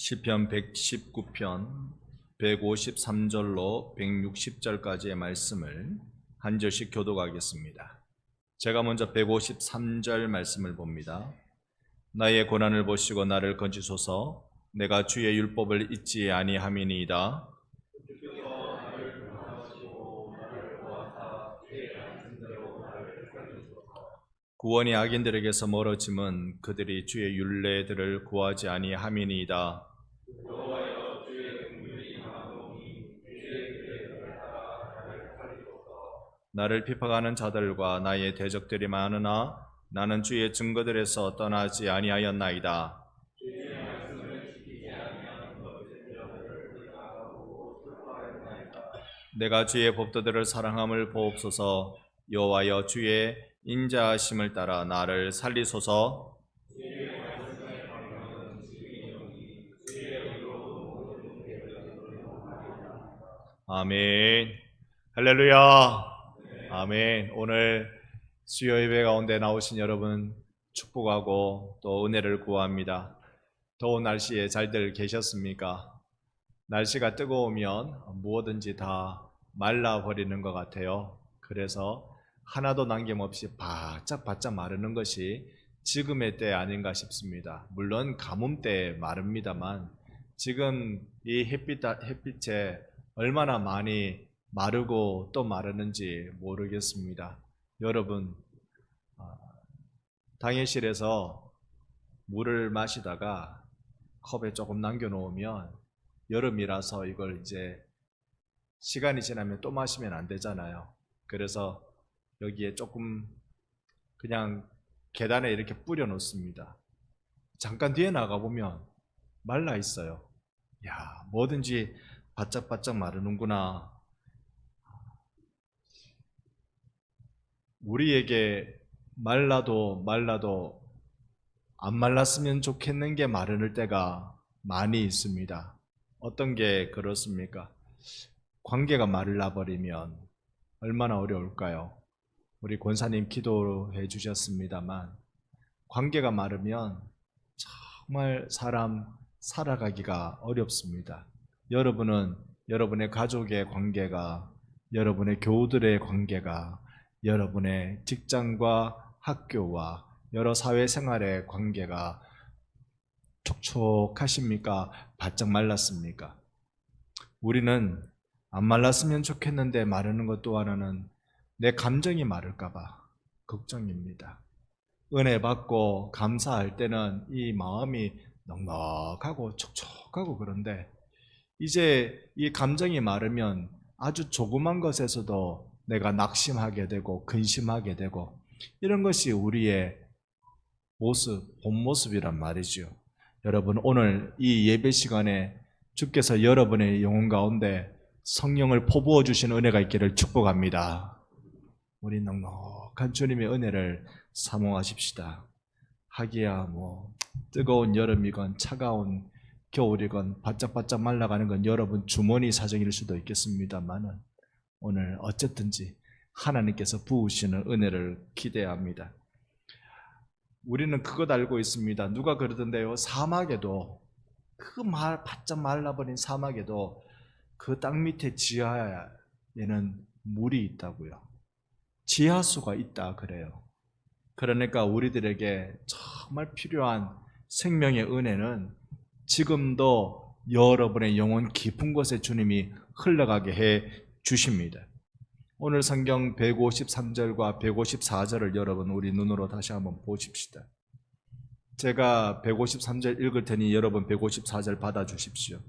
시편 119편 153절로 160절까지의 말씀을 한 절씩 교독하겠습니다. 제가 먼저 153절 말씀을 봅니다. 나의 고난을 보시고 나를 건지소서. 내가 주의 율법을 잊지 아니함이니이다. 구원이 악인들에게서 멀어짐은 그들이 주의 율례들을 구하지 아니함이니이다. 나를 비판하는 자들과 나의 대적들이 많으나 나는 주의 증거들에서 떠나지 아니하였나이다. 내가 주의 법도들을 사랑함을 보옵소서. 여호와여, 주의 인자하심을 따라 나를 살리소서. 아멘. 할렐루야. 아멘. 오늘 수요 예배 가운데 나오신 여러분 축복하고 또 은혜를 구합니다. 더운 날씨에 잘들 계셨습니까? 날씨가 뜨거우면 무엇든지 다 말라버리는 것 같아요. 그래서 하나도 남김없이 바짝바짝 마르는 것이 지금의 때 아닌가 싶습니다. 물론 가뭄 때 마릅니다만 지금 이 햇빛에 얼마나 많이 마르고 또 마르는지 모르겠습니다. 여러분, 당일실에서 물을 마시다가 컵에 조금 남겨놓으면 여름이라서 이걸 이제 시간이 지나면 또 마시면 안 되잖아요. 그래서 여기에 조금 그냥 계단에 이렇게 뿌려 놓습니다. 잠깐 뒤에 나가보면 말라 있어요. 야, 뭐든지 바짝바짝 마르는구나. 우리에게 말라도 안 말랐으면 좋겠는 게 마르는 때가 많이 있습니다. 어떤 게 그렇습니까? 관계가 말라버리면 얼마나 어려울까요? 우리 권사님 기도해 주셨습니다만 관계가 마르면 정말 사람 살아가기가 어렵습니다. 여러분은 여러분의 가족의 관계가, 여러분의 교우들의 관계가, 여러분의 직장과 학교와 여러 사회생활의 관계가 촉촉하십니까? 바짝 말랐습니까? 우리는 안 말랐으면 좋겠는데 마르는 것 또 하나는 내 감정이 마를까봐 걱정입니다. 은혜 받고 감사할 때는 이 마음이 넉넉하고 촉촉하고 그런데 이제 이 감정이 마르면 아주 조그만 것에서도 내가 낙심하게 되고 근심하게 되고 이런 것이 우리의 모습, 본 모습이란 말이죠. 여러분, 오늘 이 예배 시간에 주께서 여러분의 영혼 가운데 성령을 퍼부어 주시는 은혜가 있기를 축복합니다. 우리 넉넉한 주님의 은혜를 사모하십시다. 하기야 뭐 뜨거운 여름이건 차가운 겨울이건 바짝바짝 말라가는 건 여러분 주머니 사정일 수도 있겠습니다만은 오늘 어쨌든지 하나님께서 부으시는 은혜를 기대합니다. 우리는 그것 알고 있습니다. 누가 그러던데요, 사막에도 바짝 말라버린 사막에도 그 땅 밑에 지하에는 물이 있다고요. 지하수가 있다 그래요. 그러니까 우리들에게 정말 필요한 생명의 은혜는 지금도 여러분의 영혼 깊은 곳에 주님이 흘러가게 해 주십니다. 오늘 성경 153절과 154절을 여러분 우리 눈으로 다시 한번 보십시다. 제가 153절 읽을 테니 여러분 154절 받아주십시오.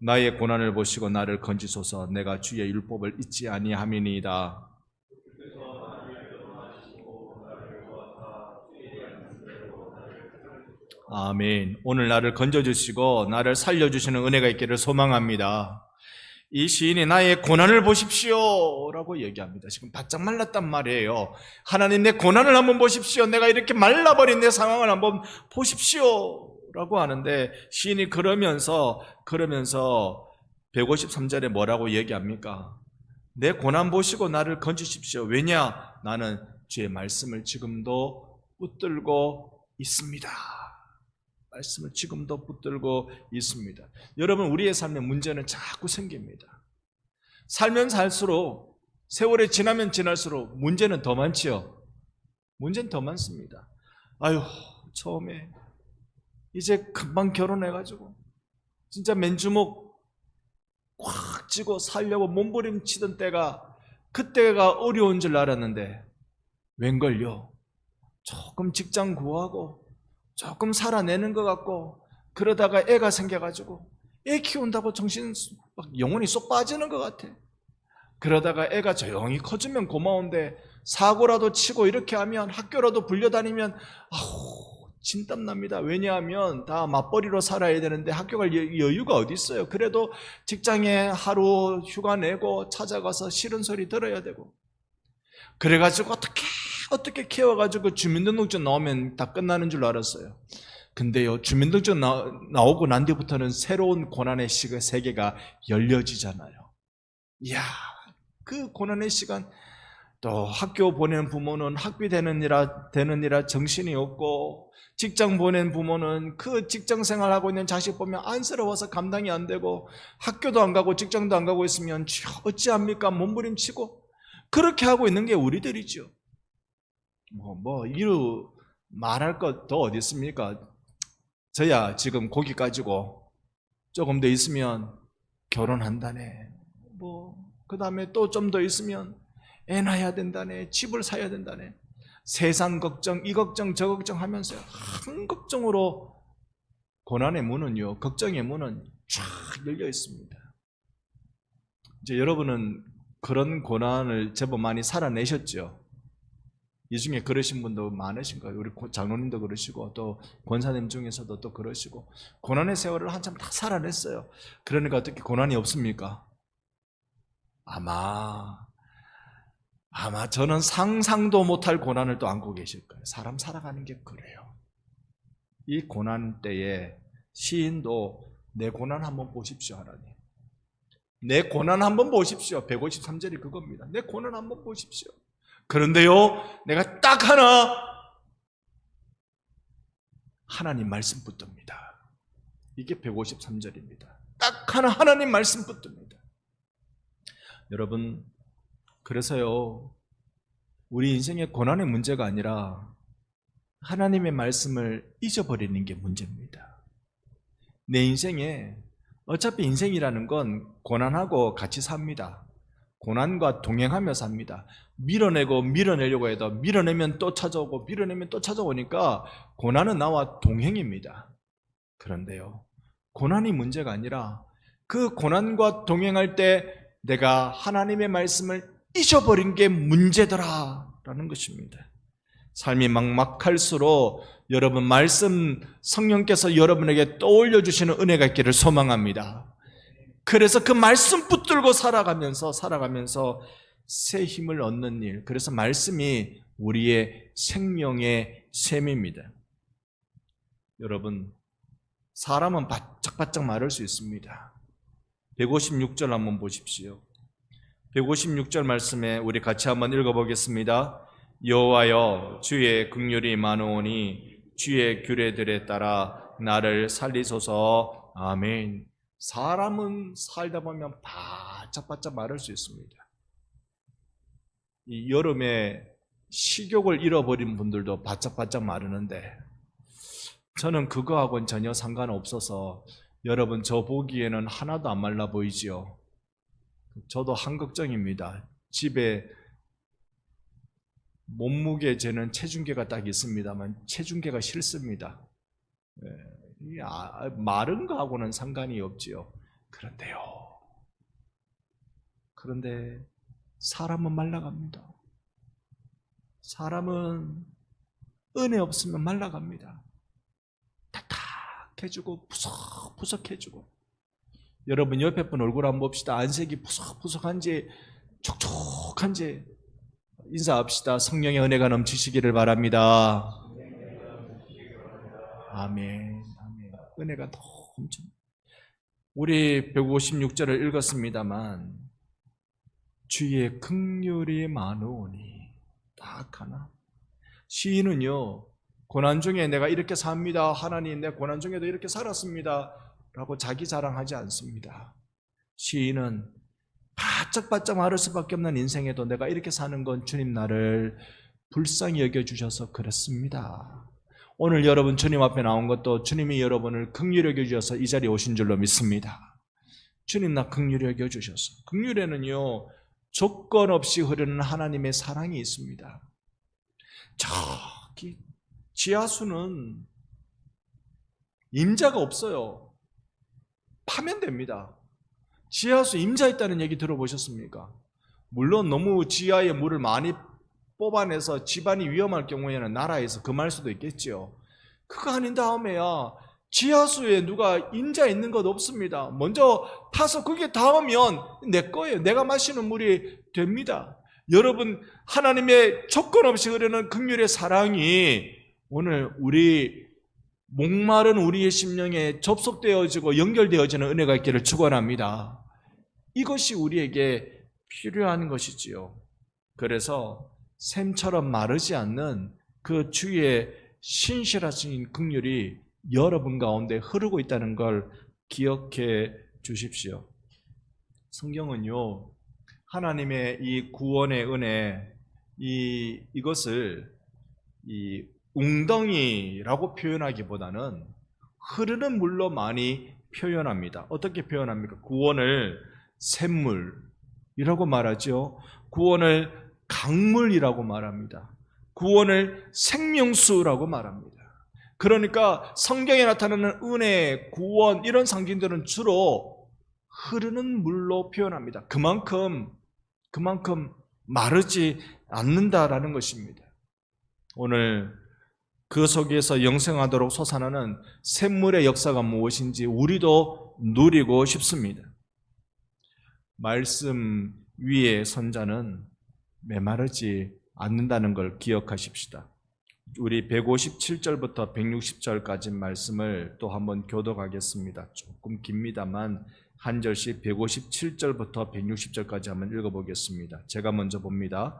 나의 고난을 보시고 나를 건지소서. 내가 주의 율법을 잊지 아니함이니이다. 아멘. 오늘 나를 건져주시고 나를 살려주시는 은혜가 있기를 소망합니다. 이 시인이 나의 고난을 보십시오 라고 얘기합니다. 지금 바짝 말랐단 말이에요. 하나님, 내 고난을 한번 보십시오. 내가 이렇게 말라버린 내 상황을 한번 보십시오 라고 하는데 시인이 그러면서 153절에 뭐라고 얘기합니까? 내 고난 보시고 나를 건지십시오. 왜냐? 나는 주의 말씀을 지금도 붙들고 있습니다. 말씀을 지금도 붙들고 있습니다. 여러분, 우리의 삶에 문제는 자꾸 생깁니다. 살면 살수록, 세월이 지나면 지날수록 문제는 더 많지요. 문제는 더 많습니다. 아유, 처음에 이제 금방 결혼해가지고 진짜 맨주먹 꽉 쥐고 살려고 몸부림치던 때가, 그때가 어려운 줄 알았는데 웬걸요, 조금 직장 구하고 조금 살아내는 것 같고, 그러다가 애가 생겨가지고 애 키운다고 정신 막 영혼이 쏙 빠지는 것 같아. 그러다가 애가 조용히 커지면 고마운데 사고라도 치고 이렇게 하면, 학교라도 불려다니면 아우 진땀납니다. 왜냐하면 다 맞벌이로 살아야 되는데 학교 갈 여유가 어디 있어요. 그래도 직장에 하루 휴가 내고 찾아가서 싫은 소리 들어야 되고, 그래가지고 어떻게 키워가지고 주민등록증 나오면 다 끝나는 줄 알았어요. 근데요, 주민등록증 나오고 난 뒤부터는 새로운 고난의 세계가 열려지잖아요. 이야, 그 고난의 시간, 또 학교 보내는 부모는 학비 되느니라 정신이 없고, 직장 보낸 부모는 그 직장 생활하고 있는 자식 보면 안쓰러워서 감당이 안 되고, 학교도 안 가고 직장도 안 가고 있으면 어찌합니까? 몸부림치고 그렇게 하고 있는 게 우리들이죠. 이루 말할 것 더 어디 있습니까? 저야 지금 고기 가지고 조금 더 있으면 결혼한다네. 그 다음에 또 좀 더 있으면 애 낳아야 된다네. 집을 사야 된다네. 세상 걱정, 이 걱정, 저 걱정 하면서 한 걱정으로 고난의 문은요, 걱정의 문은 쫙 열려 있습니다. 이제 여러분은 그런 고난을 제법 많이 살아내셨죠? 이 중에 그러신 분도 많으신 거예요. 우리 장로님도 그러시고, 또 권사님 중에서도 또 그러시고, 고난의 세월을 한참 다 살아냈어요. 그러니까 어떻게 고난이 없습니까? 아마 저는 상상도 못할 고난을 또 안고 계실 거예요. 사람 살아가는 게 그래요. 이 고난 때에 시인도 내 고난 한번 보십시오, 하나님. 내 고난 한번 보십시오. 153절이 그겁니다. 내 고난 한번 보십시오. 그런데요, 내가 딱 하나님 말씀 붙듭니다. 이게 153절입니다. 딱 하나님 말씀 붙듭니다. 여러분, 그래서요, 우리 인생의 고난의 문제가 아니라 하나님의 말씀을 잊어버리는 게 문제입니다. 내 인생에, 어차피 인생이라는 건 고난하고 같이 삽니다. 고난과 동행하며 삽니다. 밀어내려고 해도 밀어내면 또 찾아오고, 밀어내면 또 찾아오니까 고난은 나와 동행입니다. 그런데요, 고난이 문제가 아니라 그 고난과 동행할 때 내가 하나님의 말씀을 잊어버린 게 문제더라라는 것입니다. 삶이 막막할수록 여러분, 성령께서 여러분에게 떠올려 주시는 은혜가 있기를 소망합니다. 그래서 그 말씀 붙들고 살아가면서 새 힘을 얻는 일, 그래서 말씀이 우리의 생명의 셈입니다. 여러분, 사람은 바짝바짝 마를 수 있습니다. 156절 한번 보십시오. 156절 말씀에 우리 같이 한번 읽어보겠습니다. 여호와여, 주의 긍휼이 많으오니 주의 규례들에 따라 나를 살리소서. 아멘. 사람은 살다 보면 바짝바짝 마를 수 있습니다. 이 여름에 식욕을 잃어버린 분들도 바짝바짝 마르는데, 저는 그거하고는 전혀 상관없어서 여러분, 저 보기에는 하나도 안 말라 보이지요. 저도 한걱정입니다. 집에 몸무게 재는 체중계가 딱 있습니다만 체중계가 싫습니다. 마른 거하고는 상관이 없지요. 그런데 사람은 말라갑니다. 사람은 은혜 없으면 말라갑니다. 탁탁해지고 푸석푸석해지고. 여러분, 옆에 분 얼굴 한번 봅시다. 안색이 푸석푸석한지 촉촉한지 인사합시다. 성령의 은혜가 넘치시기를 바랍니다. 아멘. 은혜가 넘쳐. 우리 156절을 읽었습니다만, 주의 긍휼이 많으오니 딱 하나. 시인은요, 고난 중에 내가 이렇게 삽니다. 하나님, 내 고난 중에도 이렇게 살았습니다. 라고 자기 자랑하지 않습니다. 시인은 바짝바짝 마를 수밖에 없는 인생에도 내가 이렇게 사는 건 주님 나를 불쌍히 여겨주셔서 그렇습니다. 오늘 여러분 주님 앞에 나온 것도 주님이 여러분을 긍휼히 여겨주셔서 이 자리에 오신 줄로 믿습니다. 주님 나 긍휼히 여겨주셔서. 긍휼에는요, 조건 없이 흐르는 하나님의 사랑이 있습니다. 저기 지하수는 임자가 없어요. 파면 됩니다. 지하수 임자 있다는 얘기 들어보셨습니까? 물론 너무 지하의 물을 많이 뽑아내서 집안이 위험할 경우에는 나라에서 금할 수도 있겠죠. 그거 아닌 다음에야 지하수에 누가 임자 있는 것 없습니다. 먼저 타서 그게 닿으면 내 거예요. 내가 마시는 물이 됩니다. 여러분, 하나님의 조건 없이 흐르는 긍휼의 사랑이 오늘 우리 목마른 우리의 심령에 접속되어지고 연결되어지는 은혜가 있기를 축원합니다. 이것이 우리에게 필요한 것이지요. 그래서 샘처럼 마르지 않는 그 주의 신실하신 긍휼이 여러분 가운데 흐르고 있다는 걸 기억해 주십시오. 성경은요, 하나님의 이 구원의 은혜, 이것을 웅덩이라고 표현하기보다는 흐르는 물로 많이 표현합니다. 어떻게 표현합니까? 구원을 샘물이라고 말하죠. 구원을 강물이라고 말합니다. 구원을 생명수라고 말합니다. 그러니까 성경에 나타나는 은혜, 구원 이런 상징들은 주로 흐르는 물로 표현합니다. 그만큼 마르지 않는다라는 것입니다. 오늘 그 속에서 영생하도록 솟아나는 샘물의 역사가 무엇인지 우리도 누리고 싶습니다. 말씀 위에 선 자는 메마르지 않는다는 걸 기억하십시다. 우리 157절부터 160절까지 말씀을 또 한번 교독하겠습니다. 조금 깁니다만 한 절씩 157절부터 160절까지 한번 읽어보겠습니다. 제가 먼저 봅니다.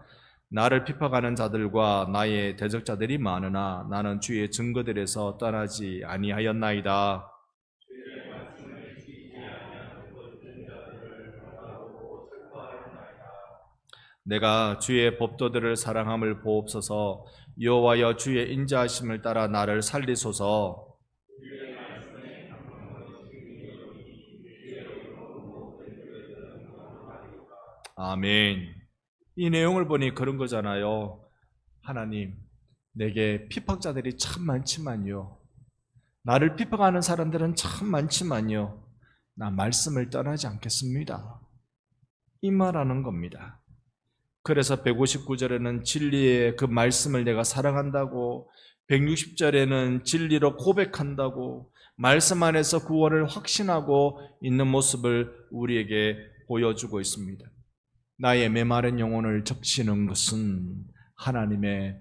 나를 핍박하는 자들과 나의 대적자들이 많으나 나는 주의 증거들에서 떠나지 아니하였나이다. 내가 주의 법도들을 사랑함을 보옵소서. 여호와여 주의 인자하심을 따라 나를 살리소서. 아멘. 이 내용을 보니 그런 거잖아요. 하나님, 내게 핍박자들이 참 많지만요, 나를 핍박하는 사람들은 참 많지만요, 나 말씀을 떠나지 않겠습니다. 이 말하는 겁니다. 그래서 159절에는 진리의 그 말씀을 내가 사랑한다고, 160절에는 진리로 고백한다고, 말씀 안에서 구원을 확신하고 있는 모습을 우리에게 보여주고 있습니다. 나의 메마른 영혼을 적시는 것은 하나님의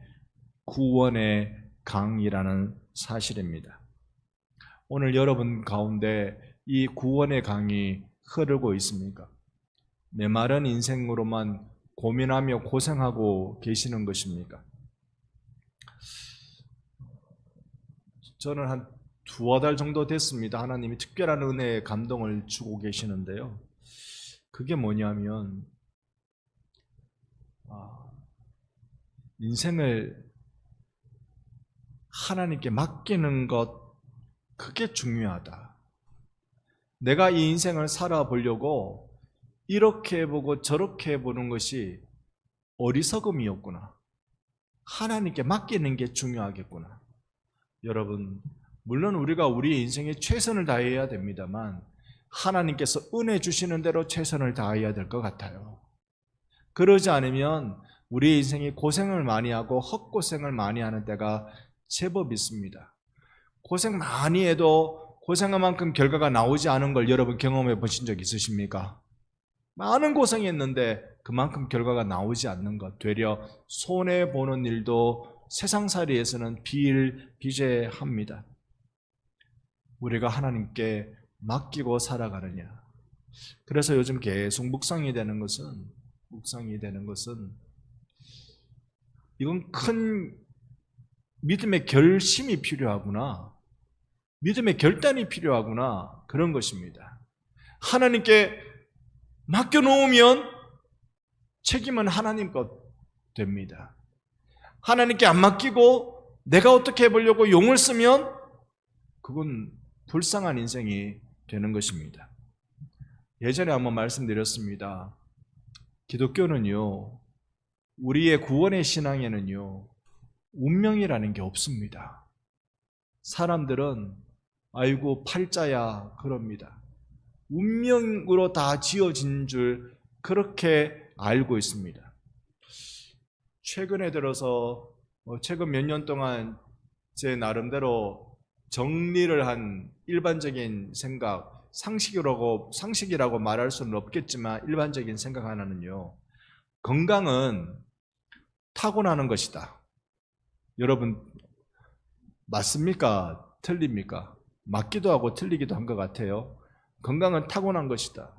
구원의 강이라는 사실입니다. 오늘 여러분 가운데 이 구원의 강이 흐르고 있습니까? 메마른 인생으로만 고민하며 고생하고 계시는 것입니까? 저는 한 두어 달 정도 됐습니다. 하나님이 특별한 은혜의 감동을 주고 계시는데요. 그게 뭐냐면 인생을 하나님께 맡기는 것, 그게 중요하다. 내가 이 인생을 살아보려고 이렇게 보고 저렇게 보는 것이 어리석음이었구나. 하나님께 맡기는 게 중요하겠구나. 여러분, 물론 우리가 우리 인생에 최선을 다해야 됩니다만 하나님께서 은혜 주시는 대로 최선을 다해야 될 것 같아요. 그러지 않으면 우리 인생이 고생을 많이 하고 헛고생을 많이 하는 때가 제법 있습니다. 고생 많이 해도 고생한 만큼 결과가 나오지 않은 걸 여러분 경험해 보신 적 있으십니까? 많은 고생했는데 그만큼 결과가 나오지 않는 것, 되려 손해보는 일도 세상살이에서는 비일비재합니다. 우리가 하나님께 맡기고 살아가느냐. 그래서 요즘 계속 묵상이 되는 것은 이건 큰 믿음의 결심이 필요하구나. 믿음의 결단이 필요하구나. 그런 것입니다. 하나님께 맡겨놓으면 책임은 하나님 것 됩니다. 하나님께 안 맡기고 내가 어떻게 해보려고 용을 쓰면 그건 불쌍한 인생이 되는 것입니다. 예전에 한번 말씀드렸습니다. 기독교는요, 우리의 구원의 신앙에는요, 운명이라는 게 없습니다. 사람들은 아이고 팔자야 그럽니다. 운명으로 다 지어진 줄 그렇게 알고 있습니다. 최근에 들어서 최근 몇 년 동안 제 나름대로 정리를 한 일반적인 생각, 상식이라고 말할 수는 없겠지만 일반적인 생각 하나는요, 건강은 타고나는 것이다. 여러분 맞습니까? 틀립니까? 맞기도 하고 틀리기도 한 것 같아요. 건강은 타고난 것이다.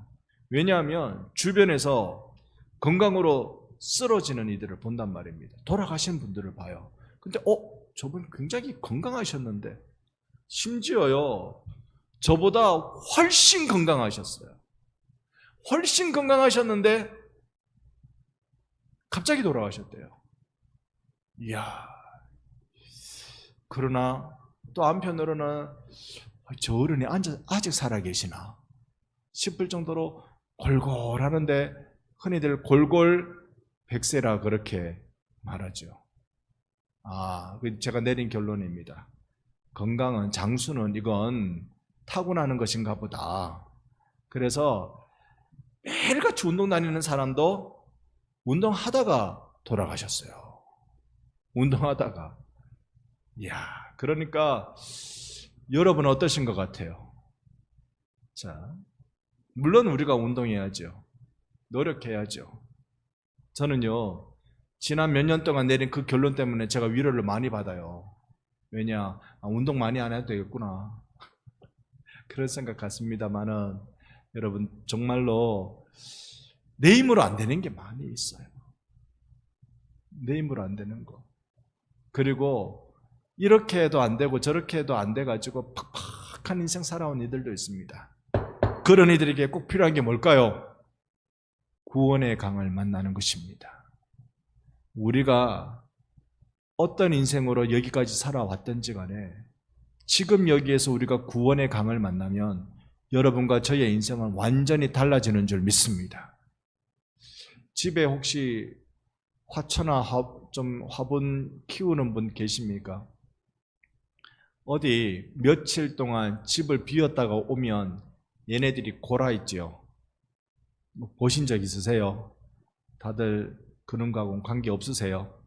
왜냐하면 주변에서 건강으로 쓰러지는 이들을 본단 말입니다. 돌아가신 분들을 봐요. 근데 저분 굉장히 건강하셨는데 심지어요 저보다 훨씬 건강하셨어요. 훨씬 건강하셨는데 갑자기 돌아가셨대요. 이야. 그러나 또 한편으로는 저 어른이 아직 살아계시나 싶을 정도로 골골하는데 흔히들 골골백세라 그렇게 말하죠. 제가 내린 결론입니다. 건강은, 장수는 이건 타고나는 것인가 보다. 그래서 매일같이 운동 다니는 사람도 운동하다가 돌아가셨어요. 운동하다가. 이야, 그러니까 여러분 어떠신 것 같아요? 자, 물론 우리가 운동해야죠. 노력해야죠. 저는요, 지난 몇 년 동안 내린 그 결론 때문에 제가 위로를 많이 받아요. 왜냐, 운동 많이 안 해도 되겠구나. 그런 생각 같습니다만은, 여러분, 정말로 내 힘으로 안 되는 게 많이 있어요. 내 힘으로 안 되는 거. 그리고 이렇게 해도 안 되고 저렇게 해도 안 돼가지고 팍팍한 인생 살아온 이들도 있습니다. 그런 이들에게 꼭 필요한 게 뭘까요? 구원의 강을 만나는 것입니다. 우리가 어떤 인생으로 여기까지 살아왔던지 간에 지금 여기에서 우리가 구원의 강을 만나면 여러분과 저의 인생은 완전히 달라지는 줄 믿습니다. 집에 혹시 화초나 좀 화분 키우는 분 계십니까? 어디 며칠 동안 집을 비웠다가 오면 얘네들이 골아있지요. 보신 적 있으세요? 다들 그런 거하고는 관계 없으세요?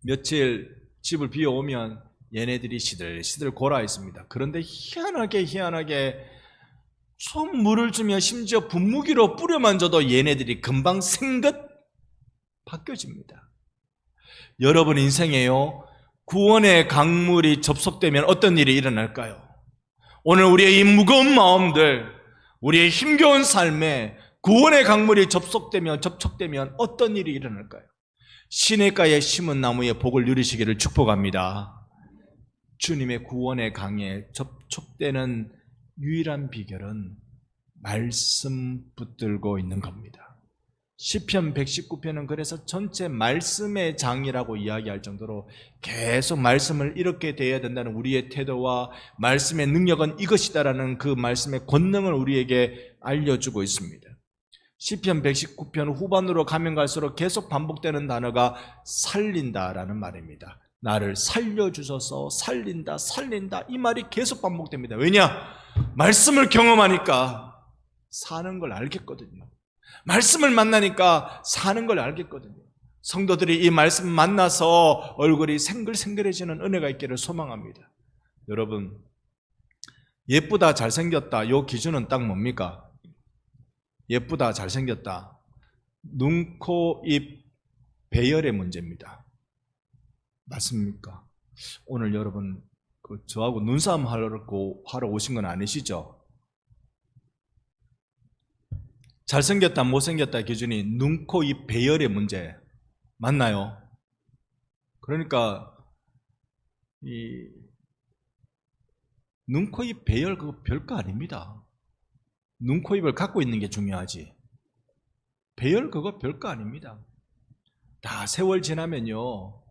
며칠 집을 비워오면 얘네들이 시들시들 골아있습니다. 그런데 희한하게 좀 물을 주며 심지어 분무기로 뿌려만 줘도 얘네들이 금방 생긋 바뀌어집니다. 여러분 인생에요, 구원의 강물이 접속되면 어떤 일이 일어날까요? 오늘 우리의 이 무거운 마음들, 우리의 힘겨운 삶에 구원의 강물이 접촉되면 어떤 일이 일어날까요? 시냇가에 심은 나무의 복을 누리시기를 축복합니다. 주님의 구원의 강에 접촉되는 유일한 비결은 말씀 붙들고 있는 겁니다. 시편 119편은 그래서 전체 말씀의 장이라고 이야기할 정도로 계속 말씀을 이렇게 대해야 된다는 우리의 태도와 말씀의 능력은 이것이다라는 그 말씀의 권능을 우리에게 알려주고 있습니다. 시편 119편 후반으로 가면 갈수록 계속 반복되는 단어가 살린다라는 말입니다. 나를 살려주셔서 살린다 이 말이 계속 반복됩니다. 왜냐? 말씀을 경험하니까 사는 걸 알겠거든요. 말씀을 만나니까 사는 걸 알겠거든요. 성도들이 이 말씀 만나서 얼굴이 생글생글해지는 은혜가 있기를 소망합니다. 여러분, 예쁘다 잘생겼다 요 기준은 딱 뭡니까? 예쁘다 잘생겼다, 눈, 코, 입, 배열의 문제입니다. 맞습니까? 오늘 여러분 저하고 눈싸움 하러 오신 건 아니시죠? 잘생겼다 못생겼다 기준이 눈, 코, 입, 배열의 문제 맞나요? 그러니까 이 눈, 코, 입, 배열 그거 별거 아닙니다. 눈, 코, 입을 갖고 있는 게 중요하지. 배열 그거 별거 아닙니다. 다 세월 지나면요,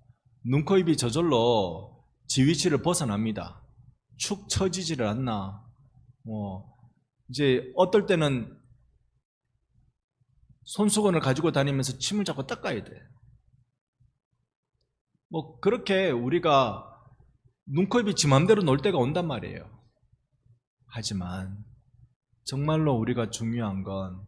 눈, 코, 입이 저절로 지 위치를 벗어납니다. 축 처지지를 않나. 이제 어떨 때는 손수건을 가지고 다니면서 침을 자꾸 닦아야 돼. 그렇게 우리가 눈, 코, 입이 지 맘대로 놀 때가 온단 말이에요. 하지만 정말로 우리가 중요한 건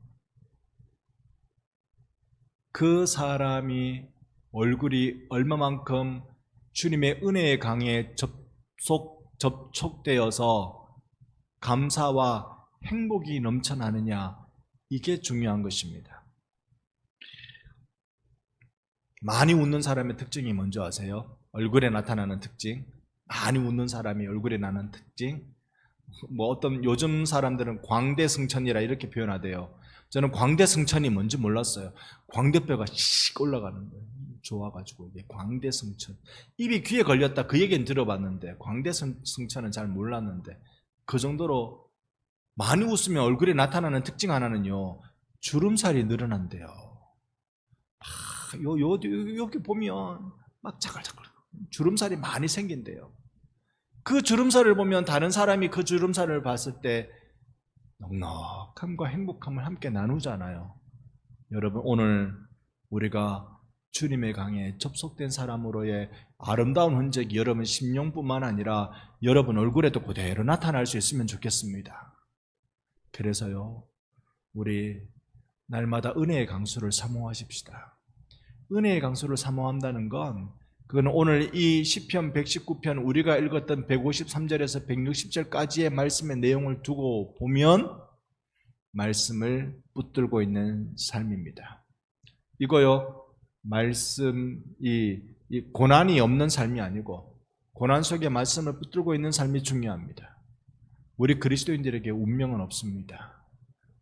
그 사람이 얼굴이 얼마만큼 주님의 은혜의 강에 접촉되어서 감사와 행복이 넘쳐나느냐, 이게 중요한 것입니다. 많이 웃는 사람의 특징이 뭔지 아세요? 얼굴에 나타나는 특징. 많이 웃는 사람이 얼굴에 나는 특징. 어떤 요즘 사람들은 광대승천이라 이렇게 표현하대요. 저는 광대승천이 뭔지 몰랐어요. 광대뼈가 씩 올라가는 거예요. 좋아가지고 이게 광대승천. 입이 귀에 걸렸다 그 얘기는 들어봤는데 광대승천은 잘 몰랐는데, 그 정도로 많이 웃으면 얼굴에 나타나는 특징 하나는요, 주름살이 늘어난대요. 여기 보면 막 자글자글 주름살이 많이 생긴대요. 그 주름살을 보면 다른 사람이 그 주름살을 봤을 때 넉넉함과 행복함을 함께 나누잖아요. 여러분, 오늘 우리가 주님의 강에 접속된 사람으로의 아름다운 흔적이 여러분 심령뿐만 아니라 여러분 얼굴에도 그대로 나타날 수 있으면 좋겠습니다. 그래서요, 우리 날마다 은혜의 강수를 사모하십시다. 은혜의 강수를 사모한다는 건, 그건 오늘 이 시편 119편 우리가 읽었던 153절에서 160절까지의 말씀의 내용을 두고 보면 말씀을 붙들고 있는 삶입니다. 이거요, 말씀이 고난이 없는 삶이 아니고 고난 속에 말씀을 붙들고 있는 삶이 중요합니다. 우리 그리스도인들에게 운명은 없습니다.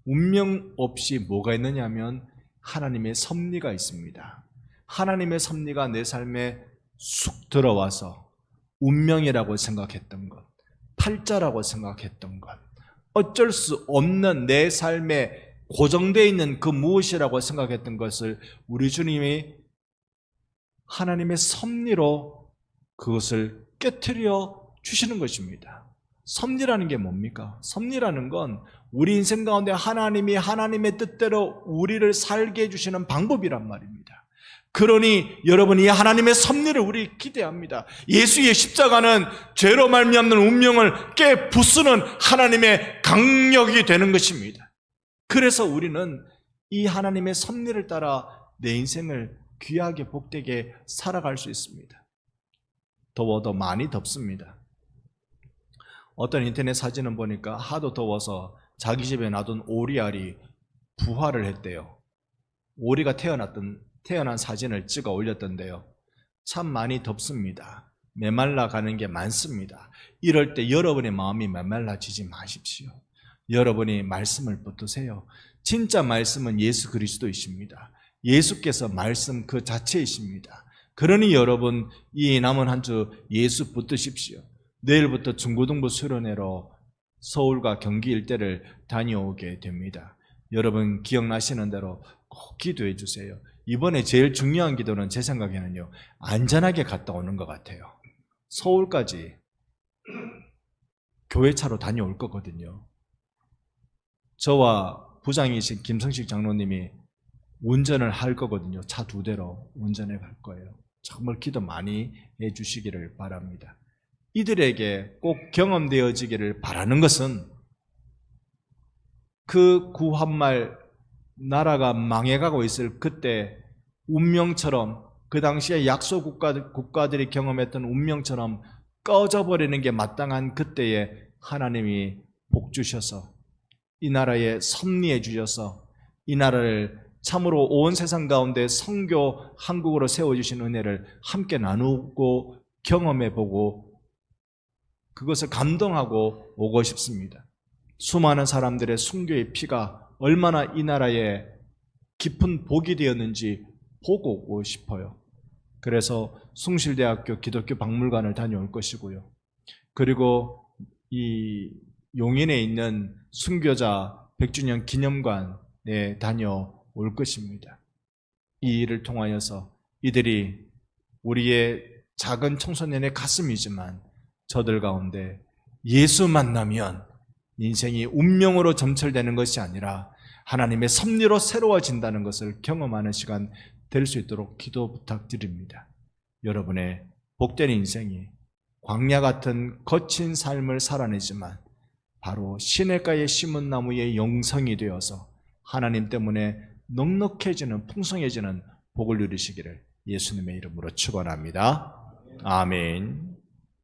운명 없이 뭐가 있느냐 하면 하나님의 섭리가 있습니다. 하나님의 섭리가 내 삶에 쑥 들어와서 운명이라고 생각했던 것, 팔자라고 생각했던 것, 어쩔 수 없는 내 삶에 고정되어 있는 그 무엇이라고 생각했던 것을 우리 주님이 하나님의 섭리로 그것을 깨트려 주시는 것입니다. 섭리라는 게 뭡니까? 섭리라는 건 우리 인생 가운데 하나님이 하나님의 뜻대로 우리를 살게 해주시는 방법이란 말입니다. 그러니 여러분, 이 하나님의 섭리를 우리 기대합니다. 예수의 십자가는 죄로 말미암는 운명을 깨부수는 하나님의 강력이 되는 것입니다. 그래서 우리는 이 하나님의 섭리를 따라 내 인생을 귀하게 복되게 살아갈 수 있습니다. 더워도 많이 덥습니다. 어떤 인터넷 사진을 보니까 하도 더워서 자기 집에 놔둔 오리알이 부화를 했대요. 오리가 태어난 사진을 찍어 올렸던데요. 참 많이 덥습니다. 메말라 가는 게 많습니다. 이럴 때 여러분의 마음이 메말라지지 마십시오. 여러분이 말씀을 붙드세요. 진짜 말씀은 예수 그리스도이십니다. 예수께서 말씀 그 자체이십니다. 그러니 여러분, 이 남은 한 주 예수 붙드십시오. 내일부터 중고등부 수련회로 서울과 경기 일대를 다녀오게 됩니다. 여러분 기억나시는 대로 꼭 기도해 주세요. 이번에 제일 중요한 기도는 제 생각에는요, 안전하게 갔다 오는 것 같아요. 서울까지 교회차로 다녀올 거거든요. 저와 부장이신 김성식 장로님이 운전을 할 거거든요. 차 2대로 운전해 갈 거예요. 정말 기도 많이 해 주시기를 바랍니다. 이들에게 꼭 경험되어지기를 바라는 것은, 그 구한말 나라가 망해가고 있을 그때 운명처럼, 그 당시에 약소 국가들이 경험했던 운명처럼 꺼져버리는 게 마땅한 그때에 하나님이 복 주셔서 이 나라에 섭리해 주셔서 이 나라를 참으로 온 세상 가운데 선교 한국으로 세워주신 은혜를 함께 나누고 경험해보고 그것을 감동하고 오고 싶습니다. 수많은 사람들의 순교의 피가 얼마나 이 나라에 깊은 복이 되었는지 보고 오고 싶어요. 그래서 숭실대학교 기독교 박물관을 다녀올 것이고요. 그리고 이 용인에 있는 순교자 100주년 기념관에 다녀올 것입니다. 이 일을 통하여서 이들이 우리의 작은 청소년의 가슴이지만 저들 가운데 예수 만나면 인생이 운명으로 점철되는 것이 아니라 하나님의 섭리로 새로워진다는 것을 경험하는 시간 될 수 있도록 기도 부탁드립니다. 여러분의 복된 인생이 광야 같은 거친 삶을 살아내지만 바로 시냇가에 심은 나무의 영성이 되어서 하나님 때문에 넉넉해지는 풍성해지는 복을 누리시기를 예수님의 이름으로 축원합니다. 아멘.